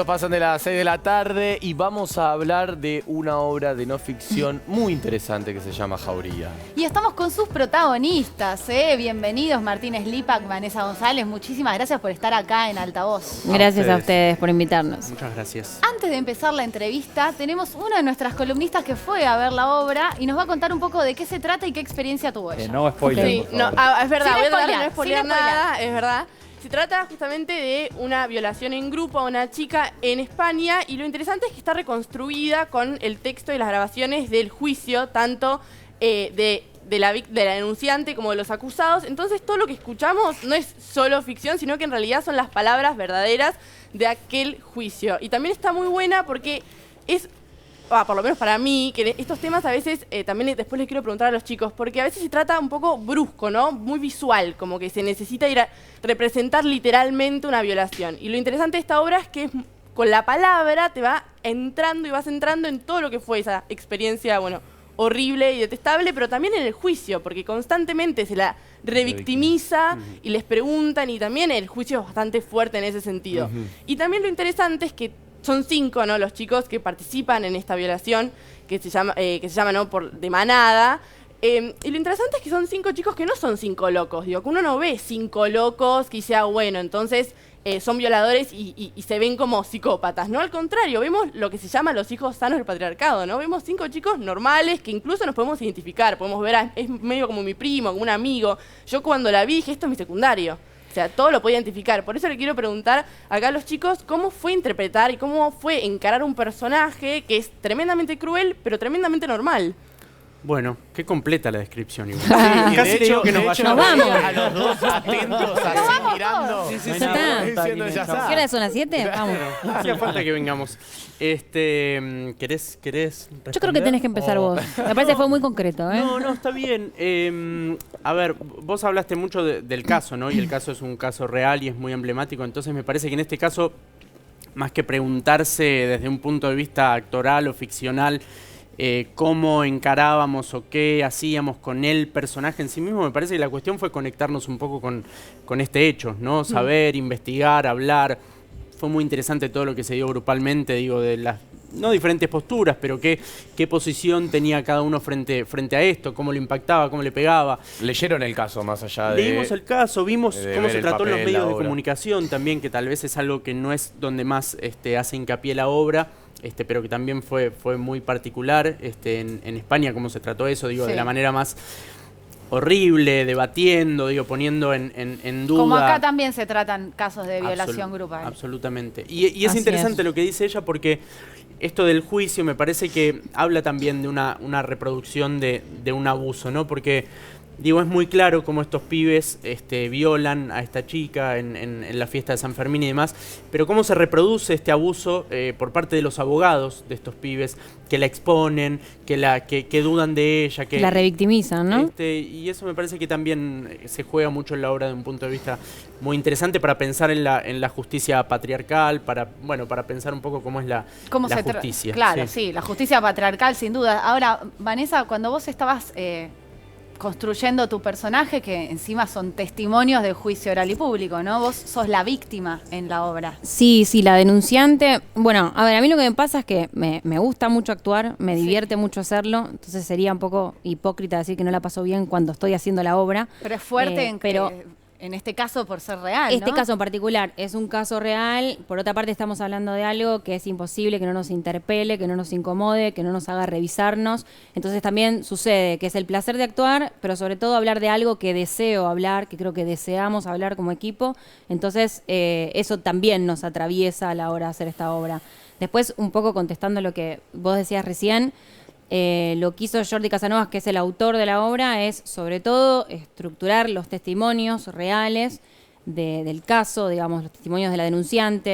Pasan de las 6 de la tarde y vamos a hablar de una obra de no ficción muy interesante que se llama Jauría. Y estamos con sus protagonistas, ¿eh? Bienvenidos Martín Slipak, Vanessa González, muchísimas gracias por estar acá en Altavoz. Gracias a ustedes por invitarnos. Muchas gracias. Antes de empezar la entrevista, tenemos una de nuestras columnistas que fue a ver la obra y nos va a contar un poco de qué se trata y qué experiencia tuvo ella. No spoiler, Sí, por no, favor. es verdad, Sin voy a tratar de spoilear, no spoilear sin spoilear. nada, es verdad. Se trata justamente de una violación en grupo a una chica en España y lo interesante es que está reconstruida con el texto y las grabaciones del juicio, tanto de la denunciante como de los acusados. Entonces todo lo que escuchamos no es solo ficción, sino que en realidad son las palabras verdaderas de aquel juicio. Y también está muy buena porque es... por lo menos para mí, que estos temas a veces, también después les quiero preguntar a los chicos, porque a veces se trata un poco brusco, ¿no? Muy visual, como que se necesita ir a representar literalmente una violación. Y lo interesante de esta obra es que con la palabra te va entrando y vas entrando en todo lo que fue esa experiencia, bueno, horrible y detestable, pero también en el juicio, porque constantemente se la revictimiza y les preguntan, y también el juicio es bastante fuerte en ese sentido. Y también lo interesante es que son 5, ¿no?, los chicos que participan en esta violación, que se llama, ¿no?, de manada. Y lo interesante es que son 5 chicos que no son 5 locos. Digo, que uno no ve 5 locos que sea bueno, entonces son violadores y se ven como psicópatas, ¿no? Al contrario, vemos lo que se llama los hijos sanos del patriarcado, ¿no? Vemos 5 chicos normales que incluso nos podemos identificar. Podemos ver, es medio como mi primo, como un amigo. Yo cuando la vi dije, esto es mi secundario. O sea, todo lo podía identificar. Por eso le quiero preguntar acá a los chicos cómo fue interpretar y cómo fue encarar un personaje que es tremendamente cruel, pero tremendamente normal. Bueno, qué completa la descripción igual. Sí, Casi de digo hecho, que nos Nos vamos. A los dos atentos, así mirando. Sí, sí, Ya está. Diciendo, ya está. ¿Qué hora son las 7? Vamos. Hacía falta que vengamos. ¿Querés Yo creo que tenés que empezar vos. Me parece que fue muy concreto, ¿eh? No, está bien. A ver, vos hablaste mucho del caso, ¿no? Y el caso es un caso real y es muy emblemático. Entonces me parece que en este caso, más que preguntarse desde un punto de vista actoral o ficcional, cómo encarábamos o qué hacíamos con el personaje en sí mismo, me parece que la cuestión fue conectarnos un poco con este hecho, ¿no? Saber, investigar, hablar. Fue muy interesante todo lo que se dio grupalmente, digo, de las, no diferentes posturas, pero qué posición tenía cada uno frente a esto, cómo le impactaba, cómo le pegaba. Leyeron el caso más allá de... Leímos el caso, vimos de cómo ver se el trató en los papel, medios la de obra. comunicación también, que tal vez es algo que no es donde más hace hincapié la obra, pero que también fue muy particular en España, cómo se trató eso, digo, Sí. de la manera más horrible, debatiendo, digo, poniendo en duda. Como acá también se tratan casos de violación grupal. Absolutamente. Y es Así interesante es. lo que dice ella, porque esto del juicio me parece que habla también de una reproducción de un abuso, ¿no? Porque, digo, es muy claro cómo estos pibes violan a esta chica en la fiesta de San Fermín y demás, pero cómo se reproduce este abuso por parte de los abogados de estos pibes, que la exponen, que dudan de ella, que La revictimizan, ¿no? y eso me parece que también se juega mucho en la obra de un punto de vista muy interesante para pensar en la justicia patriarcal, para pensar un poco cómo es la justicia. Claro, sí, la justicia patriarcal, sin duda. Ahora, Vanessa, cuando vos estabas construyendo tu personaje, que encima son testimonios de juicio oral y público, ¿no? Vos sos la víctima en la obra. Sí, la denunciante. Bueno, a ver, a mí lo que me pasa es que me gusta mucho actuar, me divierte mucho hacerlo, entonces sería un poco hipócrita decir que no la paso bien cuando estoy haciendo la obra. Pero es fuerte pero en este caso por ser real, este ¿no? caso en particular es un caso real. Por otra parte, estamos hablando de algo que es imposible que no nos interpele, que no nos incomode, que no nos haga revisarnos. Entonces también sucede que es el placer de actuar, pero sobre todo hablar de algo que deseo hablar, que creo que deseamos hablar como equipo. Entonces eso también nos atraviesa a la hora de hacer esta obra. Después, un poco contestando lo que vos decías recién, lo que hizo Jordi Casanovas, que es el autor de la obra, es sobre todo estructurar los testimonios reales del caso, digamos, los testimonios de la denunciante,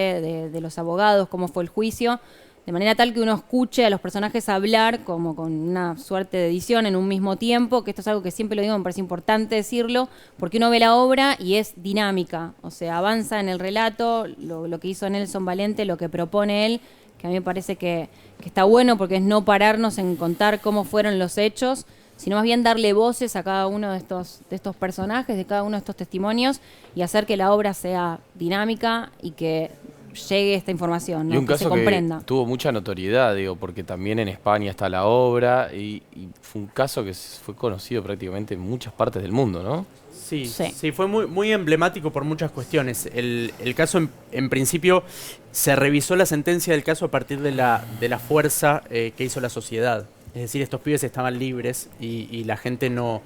de los abogados, cómo fue el juicio, de manera tal que uno escuche a los personajes hablar como con una suerte de edición en un mismo tiempo, que esto es algo que siempre lo digo, me parece importante decirlo, porque uno ve la obra y es dinámica, o sea, avanza en el relato, lo que hizo Nelson Valente, lo que propone él, que a mí me parece que está bueno, porque es no pararnos en contar cómo fueron los hechos, sino más bien darle voces a cada uno de estos personajes, de cada uno de estos testimonios, y hacer que la obra sea dinámica y que llegue esta información, ¿no? Y un que caso se comprenda. que tuvo mucha notoriedad, digo, porque también en España está la obra y fue un caso que fue conocido prácticamente en muchas partes del mundo, ¿no? Sí, Sí. sí, fue muy emblemático por muchas cuestiones. El caso, en principio, se revisó la sentencia del caso a partir de la fuerza que hizo la sociedad. Es decir, estos pibes estaban libres y la gente no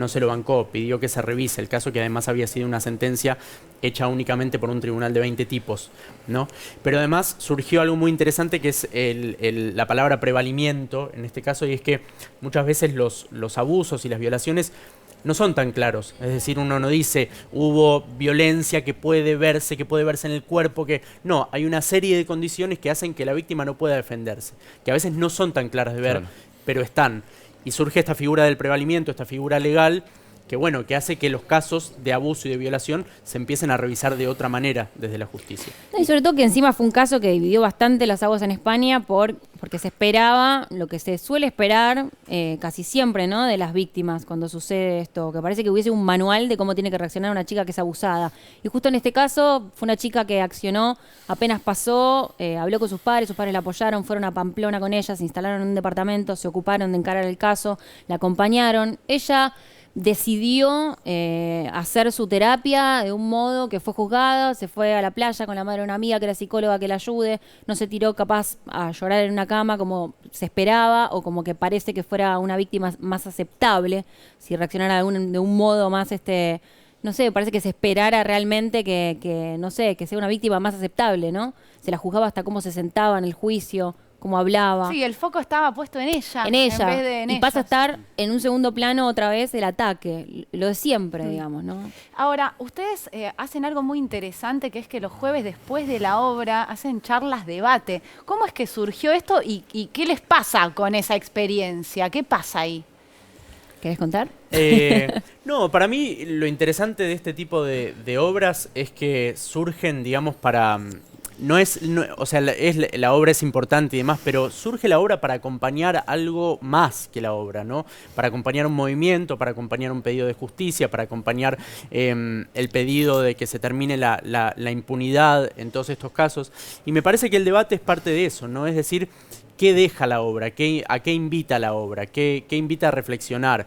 se lo bancó, pidió que se revise el caso, que además había sido una sentencia hecha únicamente por un tribunal de 20 tipos, ¿no? Pero además surgió algo muy interesante que es la palabra prevalimiento en este caso, y es que muchas veces los abusos y las violaciones no son tan claros. Es decir, uno no dice hubo violencia que puede verse en el cuerpo, que no, hay una serie de condiciones que hacen que la víctima no pueda defenderse, que a veces no son tan claras de ver, Claro. pero están. Y surge esta figura del prevalimiento, esta figura legal, que bueno, que hace que los casos de abuso y de violación se empiecen a revisar de otra manera desde la justicia. No, y sobre todo que encima fue un caso que dividió bastante las aguas en España porque se esperaba lo que se suele esperar casi siempre, ¿no? De las víctimas cuando sucede esto, que parece que hubiese un manual de cómo tiene que reaccionar una chica que es abusada. Y justo en este caso fue una chica que accionó, apenas pasó, habló con sus padres la apoyaron, fueron a Pamplona con ella, se instalaron en un departamento, se ocuparon de encarar el caso, la acompañaron. Ella decidió hacer su terapia de un modo que fue juzgada, se fue a la playa con la madre de una amiga que era psicóloga que la ayude, no se tiró capaz a llorar en una cama como se esperaba o como que parece que fuera una víctima más aceptable, si reaccionara de un modo más, no sé, parece que se esperara realmente que, no sé, que sea una víctima más aceptable, ¿no? Se la juzgaba hasta cómo se sentaba en el juicio, cómo hablaba. Sí, el foco estaba puesto en ella. En ella. vez de en y pasa a ellos. estar en un segundo plano otra vez el ataque, lo de siempre, digamos, ¿no? Ahora, ustedes hacen algo muy interesante, que es que los jueves después de la obra hacen charlas debate. ¿Cómo es que surgió esto y qué les pasa con esa experiencia? ¿Qué pasa ahí? ¿Querés contar? No, para mí lo interesante de este tipo de obras es que surgen, digamos, para... o sea, la obra es importante y demás, pero surge la obra para acompañar algo más que la obra, ¿no? Para acompañar un movimiento, para acompañar un pedido de justicia, para acompañar el pedido de que se termine la impunidad en todos estos casos. Y me parece que el debate es parte de eso, ¿no? Es decir, ¿qué deja la obra? ¿A qué invita la obra? ¿Qué invita a reflexionar?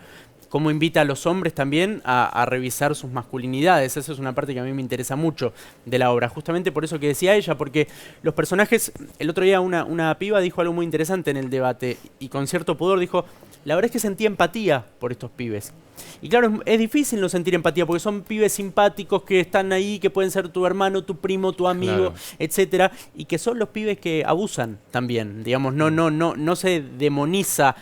Cómo invita a los hombres también a revisar sus masculinidades. Esa es una parte que a mí me interesa mucho de la obra. Justamente por eso que decía ella, porque los personajes... El otro día una piba dijo algo muy interesante en el debate y con cierto pudor dijo, la verdad es que sentía empatía por estos pibes. Y claro, es difícil no sentir empatía porque son pibes simpáticos que están ahí, que pueden ser tu hermano, tu primo, tu amigo, Claro. etcétera, y que son los pibes que abusan también. Digamos, no se demoniza...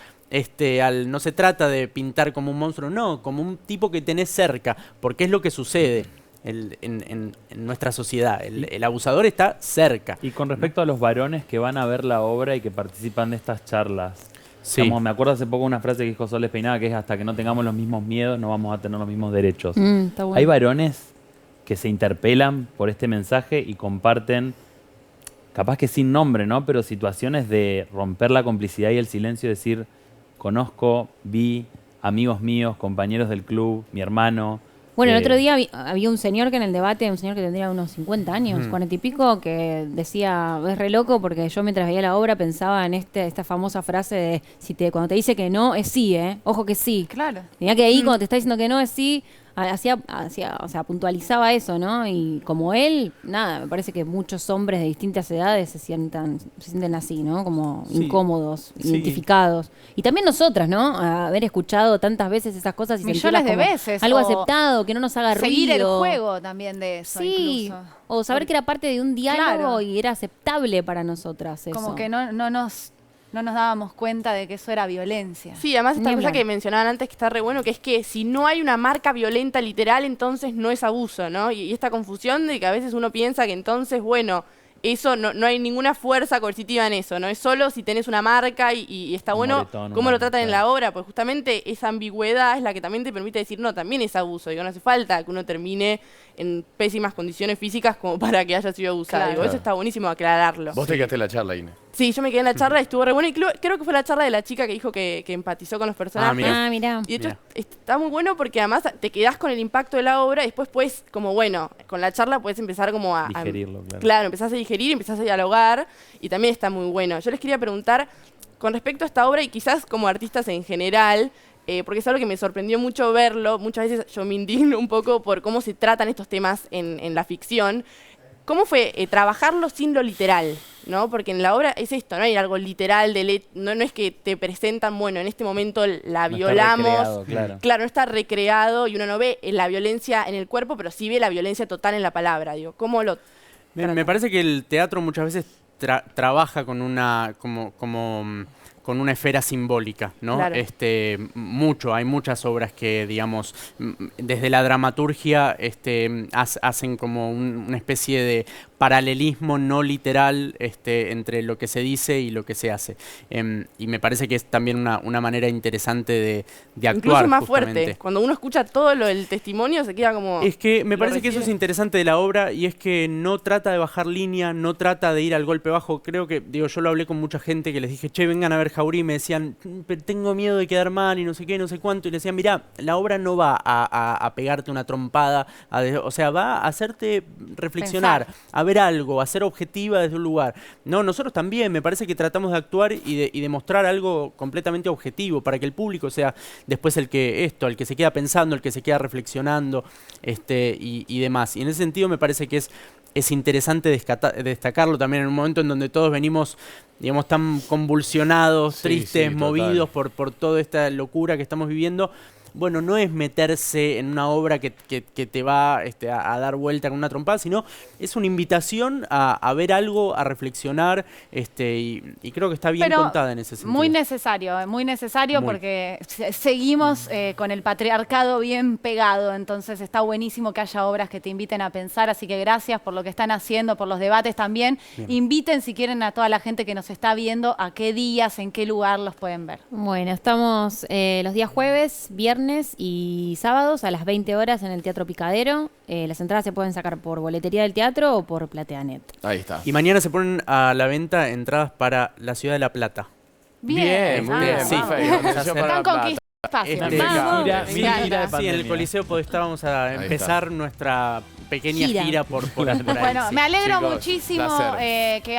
no se trata de pintar como un monstruo, no, como un tipo que tenés cerca, porque es lo que sucede en nuestra sociedad. El abusador está cerca. Y con respecto a los varones que van a ver la obra y que participan de estas charlas, Sí. digamos, me acuerdo hace poco una frase que dijo Sol Despeinada, que es hasta que no tengamos los mismos miedos no vamos a tener los mismos derechos. Está bueno. Hay varones que se interpelan por este mensaje y comparten, capaz que sin nombre, ¿no? Pero situaciones de romper la complicidad y el silencio, decir, conozco, vi, amigos míos, compañeros del club, mi hermano. Bueno, el otro día había un señor que en el debate, un señor que tendría unos 50 años, Mm. 40 y pico, que decía, es re loco porque yo mientras veía la obra pensaba en esta famosa frase de cuando te dice que no, es sí, ojo que sí. Claro. Tenía que ahí cuando te está diciendo que no es sí, o sea, puntualizaba eso, ¿no? Y como él, nada, me parece que muchos hombres de distintas edades se sienten así, ¿no? Como Sí. incómodos, Sí. identificados. Y también nosotras, ¿no? A haber escuchado tantas veces esas cosas y Millones sentirlas de como veces, algo o aceptado, que no nos haga Seguir el ruido. juego también de eso, Sí, incluso. o saber que era parte de un diálogo Claro. y era aceptable para nosotras eso. Como que no nos dábamos cuenta de que eso era violencia. Sí, además esta Ni cosa hablar. que mencionaban antes que está re bueno, que es que si no hay una marca violenta literal, entonces no es abuso, ¿no? Y esta confusión de que a veces uno piensa que entonces, bueno, eso no hay ninguna fuerza coercitiva en eso, ¿no? Es solo si tenés una marca y está Un bueno moretón, cómo una lo tratan en marca. la obra, pues justamente esa ambigüedad es la que también te permite decir, no, también es abuso, digo, no hace falta que uno termine en pésimas condiciones físicas como para que haya sido abusado. Claro. Digo, eso está buenísimo aclararlo. Vos te quedaste en la charla, Ine. Sí, yo me quedé en la charla y estuvo re bueno. Y creo que fue la charla de la chica que dijo que empatizó con los personajes. Mirá. Y de hecho Mirá. está muy bueno porque además te quedás con el impacto de la obra y después puedes, como bueno, con la charla puedes empezar como a... Digerirlo, claro. Claro, empezás a digerir, empezás a dialogar y también está muy bueno. Yo les quería preguntar, con respecto a esta obra y quizás como artistas en general, porque es algo que me sorprendió mucho verlo, muchas veces yo me indigno un poco por cómo se tratan estos temas en la ficción. ¿Cómo fue trabajarlo sin lo literal? ¿No? Porque en la obra es esto, no hay algo literal, no es que te presentan, bueno, en este momento la No está violamos. recreado, claro. Claro, no está recreado y uno no ve la violencia en el cuerpo, pero sí ve la violencia total en la palabra. Digo, ¿cómo lo Me parece que el teatro muchas veces trabaja con una con una esfera simbólica, ¿no? Claro. Hay muchas obras que, digamos, desde la dramaturgia hacen como una especie de paralelismo no literal entre lo que se dice y lo que se hace. Y me parece que es también una manera interesante de actuar. Incluso más justamente. fuerte. Cuando uno escucha todo el testimonio se queda como... Es que me lo parece que eso es recibe. interesante de la obra y es que no trata de bajar línea, no trata de ir al golpe bajo. Creo que, yo lo hablé con mucha gente que les dije, che, vengan a ver Jaurí, y me decían, tengo miedo de quedar mal y no sé qué, no sé cuánto. Y le decían, mirá, la obra no va a pegarte una trompada, o sea, va a hacerte reflexionar, a ver algo, a ser objetiva desde un lugar. No, nosotros también, me parece que tratamos de actuar y de mostrar algo completamente objetivo para que el público sea después el que se queda pensando, el que se queda reflexionando y demás. Y en ese sentido me parece que es interesante destacarlo también en un momento en donde todos venimos, digamos, tan convulsionados, Sí, tristes, sí, movidos por toda esta locura que estamos viviendo. Bueno, no es meterse en una obra que te va a dar vuelta con una trompada, sino es una invitación a ver algo, a reflexionar, y creo que está bien Pero contada en ese sentido. muy necesario Muy. porque seguimos con el patriarcado bien pegado, entonces está buenísimo que haya obras que te inviten a pensar, así que gracias por lo que están haciendo, por los debates también. Bien. Inviten si quieren a toda la gente que nos está viendo a qué días, en qué lugar los pueden ver. Bueno, estamos los días jueves, viernes y sábados a las 20 horas en el Teatro Picadero. Las entradas se pueden sacar por boletería del teatro o por Plateanet. Ahí está. Y mañana se ponen a la venta entradas para la ciudad de La Plata. Bien, muy bien. sí. Perfecto. Atención para Están La conquistando espacio. Vamos. gira Me gira encanta. de Sí, pandemia. en el Coliseo Podestá vamos a Ahí empezar nuestra pequeña Gira. gira por ahí, Bueno, sí. me alegro Chicos, muchísimo placer. que